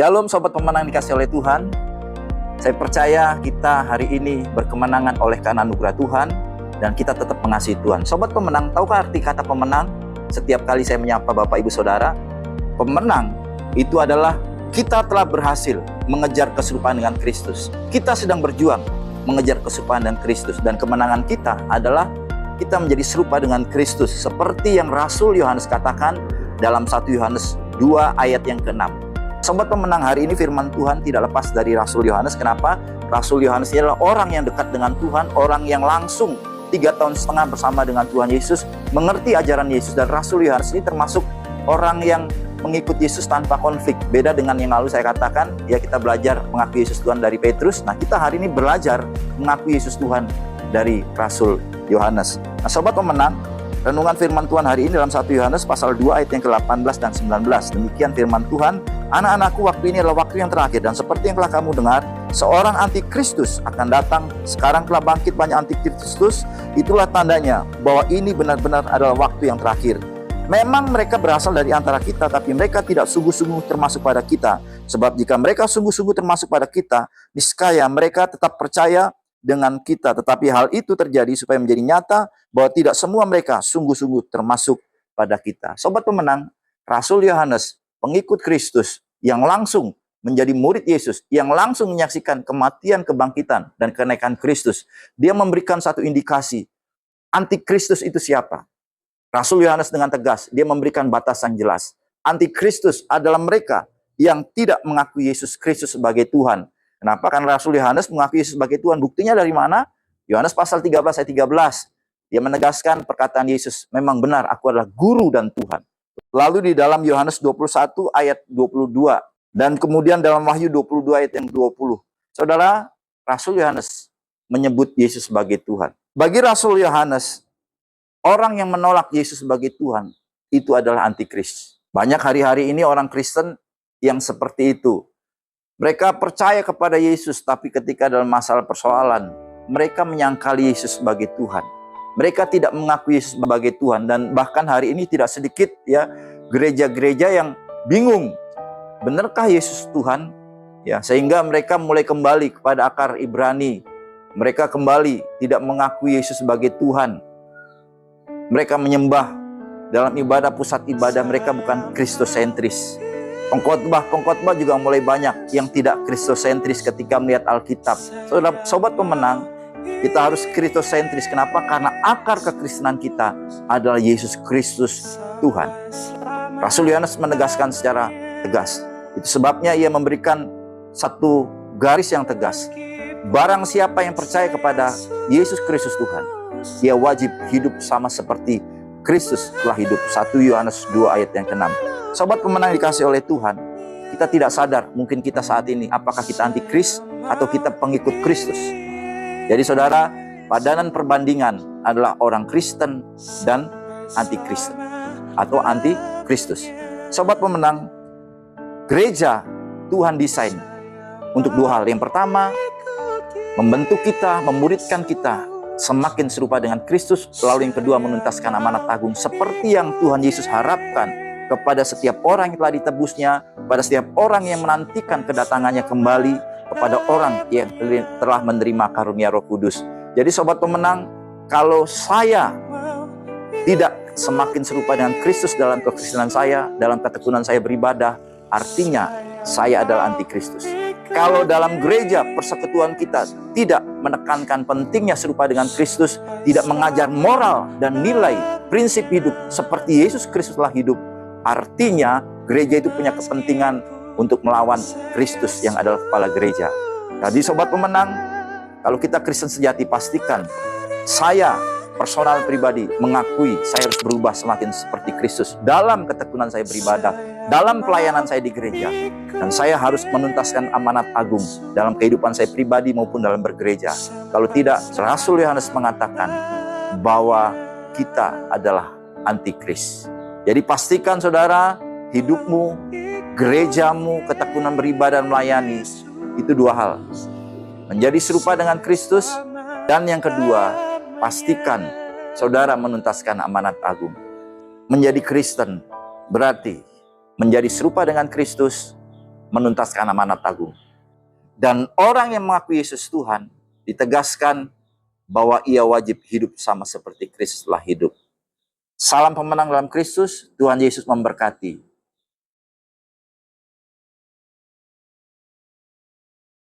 Shalom sobat pemenang dikasih oleh Tuhan. Saya percaya kita hari ini berkemenangan oleh karena anugerah Tuhan dan kita tetap mengasihi Tuhan. Sobat pemenang, tahukah arti kata pemenang? Setiap kali saya menyapa Bapak Ibu Saudara, pemenang itu adalah kita telah berhasil mengejar keserupaan dengan Kristus. Kita sedang berjuang mengejar keserupaan dengan Kristus, dan kemenangan kita adalah kita menjadi serupa dengan Kristus, seperti yang Rasul Yohanes katakan dalam 1 Yohanes 2 ayat yang ke-6. Sobat pemenang, hari ini firman Tuhan tidak lepas dari Rasul Yohanes. Kenapa? Rasul Yohanes adalah orang yang dekat dengan Tuhan, orang yang langsung 3,5 tahun bersama dengan Tuhan Yesus, mengerti ajaran Yesus. Dan Rasul Yohanes ini termasuk orang yang mengikut Yesus tanpa konflik. Beda dengan yang lalu saya katakan, ya kita belajar mengakui Yesus Tuhan dari Petrus. Nah, kita hari ini belajar mengakui Yesus Tuhan dari Rasul Yohanes. Nah, sobat pemenang, renungan firman Tuhan hari ini dalam 1 Yohanes pasal 2 ayat yang ke-18 dan 19. Demikian firman Tuhan, anak-anakku, waktu ini adalah waktu yang terakhir, dan seperti yang telah kamu dengar, seorang antikristus akan datang. Sekarang telah bangkit banyak antikristus. Itulah tandanya bahwa ini benar-benar adalah waktu yang terakhir. Memang mereka berasal dari antara kita, tapi mereka tidak sungguh-sungguh termasuk pada kita. Sebab jika mereka sungguh-sungguh termasuk pada kita, niscaya mereka tetap percaya dengan kita. Tetapi hal itu terjadi supaya menjadi nyata bahwa tidak semua mereka sungguh-sungguh termasuk pada kita. Sobat pemenang, Rasul Yohanes, pengikut Kristus yang langsung menjadi murid Yesus, yang langsung menyaksikan kematian, kebangkitan, dan kenaikan Kristus, dia memberikan satu indikasi, antikristus itu siapa? Rasul Yohanes dengan tegas, dia memberikan batasan jelas. Antikristus adalah mereka yang tidak mengakui Yesus Kristus sebagai Tuhan. Kenapa? Karena Rasul Yohanes mengakui Yesus sebagai Tuhan. Buktinya dari mana? Yohanes pasal 13 ayat 13. Dia menegaskan perkataan Yesus, memang benar aku adalah guru dan Tuhan. Lalu di dalam Yohanes 21 ayat 22. Dan kemudian dalam Wahyu 22 ayat yang 20. Saudara, Rasul Yohanes menyebut Yesus sebagai Tuhan. Bagi Rasul Yohanes, orang yang menolak Yesus sebagai Tuhan, itu adalah antikris. Banyak hari-hari ini orang Kristen yang seperti itu. Mereka percaya kepada Yesus, tapi ketika dalam masalah persoalan, mereka menyangkali Yesus sebagai Tuhan. Mereka tidak mengakui Yesus sebagai Tuhan. Dan bahkan hari ini tidak sedikit ya gereja-gereja yang bingung, benarkah Yesus Tuhan? Ya, sehingga mereka mulai kembali kepada akar Ibrani. Mereka kembali tidak mengakui Yesus sebagai Tuhan. Mereka menyembah dalam ibadah, pusat ibadah mereka bukan kristosentris. Pengkhotbah juga mulai banyak yang tidak kristosentris ketika melihat Alkitab. Sobat pemenang, kita harus kristosentris. Kenapa? Karena akar kekristenan kita adalah Yesus Kristus Tuhan. Rasul Yohanes menegaskan secara tegas. Itu sebabnya ia memberikan satu garis yang tegas. Barang siapa yang percaya kepada Yesus Kristus Tuhan, dia wajib hidup sama seperti Kristus telah hidup. 1 Yohanes 2 ayat yang ke-6. Sobat pemenang dikasih oleh Tuhan, kita tidak sadar mungkin kita saat ini apakah kita antikris atau kita pengikut Kristus. Jadi saudara, padanan perbandingan adalah orang Kristen dan antikristen atau antikristus. Sobat pemenang, gereja Tuhan desain untuk dua hal. Yang pertama, membentuk kita, memuridkan kita semakin serupa dengan Kristus. Lalu yang kedua, menuntaskan amanat agung seperti yang Tuhan Yesus harapkan kepada setiap orang yang telah ditebusnya, pada setiap orang yang menantikan kedatangannya kembali, kepada orang yang telah menerima karunia Roh Kudus. Jadi sobat pemenang, kalau saya tidak semakin serupa dengan Kristus dalam kekristenan saya, dalam ketekunan saya beribadah, artinya saya adalah antikristus. Kalau dalam gereja persekutuan kita tidak menekankan pentingnya serupa dengan Kristus, tidak mengajar moral dan nilai prinsip hidup seperti Yesus Kristus telah hidup, artinya gereja itu punya kepentingan untuk melawan Kristus yang adalah kepala gereja. Jadi sobat pemenang, kalau kita Kristen sejati, pastikan saya personal pribadi mengakui saya harus berubah semakin seperti Kristus dalam ketekunan saya beribadah, dalam pelayanan saya di gereja, dan saya harus menuntaskan amanat agung dalam kehidupan saya pribadi maupun dalam bergereja. Kalau tidak, Rasul Yohanes mengatakan bahwa kita adalah antikris. Jadi pastikan saudara, hidupmu, gerejamu, ketekunan beribadah dan melayani, itu dua hal. Menjadi serupa dengan Kristus, dan yang kedua, pastikan saudara menuntaskan amanat agung. Menjadi Kristen berarti menjadi serupa dengan Kristus menuntaskan amanat agung. Dan orang yang mengakui Yesus Tuhan ditegaskan bahwa ia wajib hidup sama seperti Kristus telah hidup. Salam pemenang dalam Kristus, Tuhan Yesus memberkati.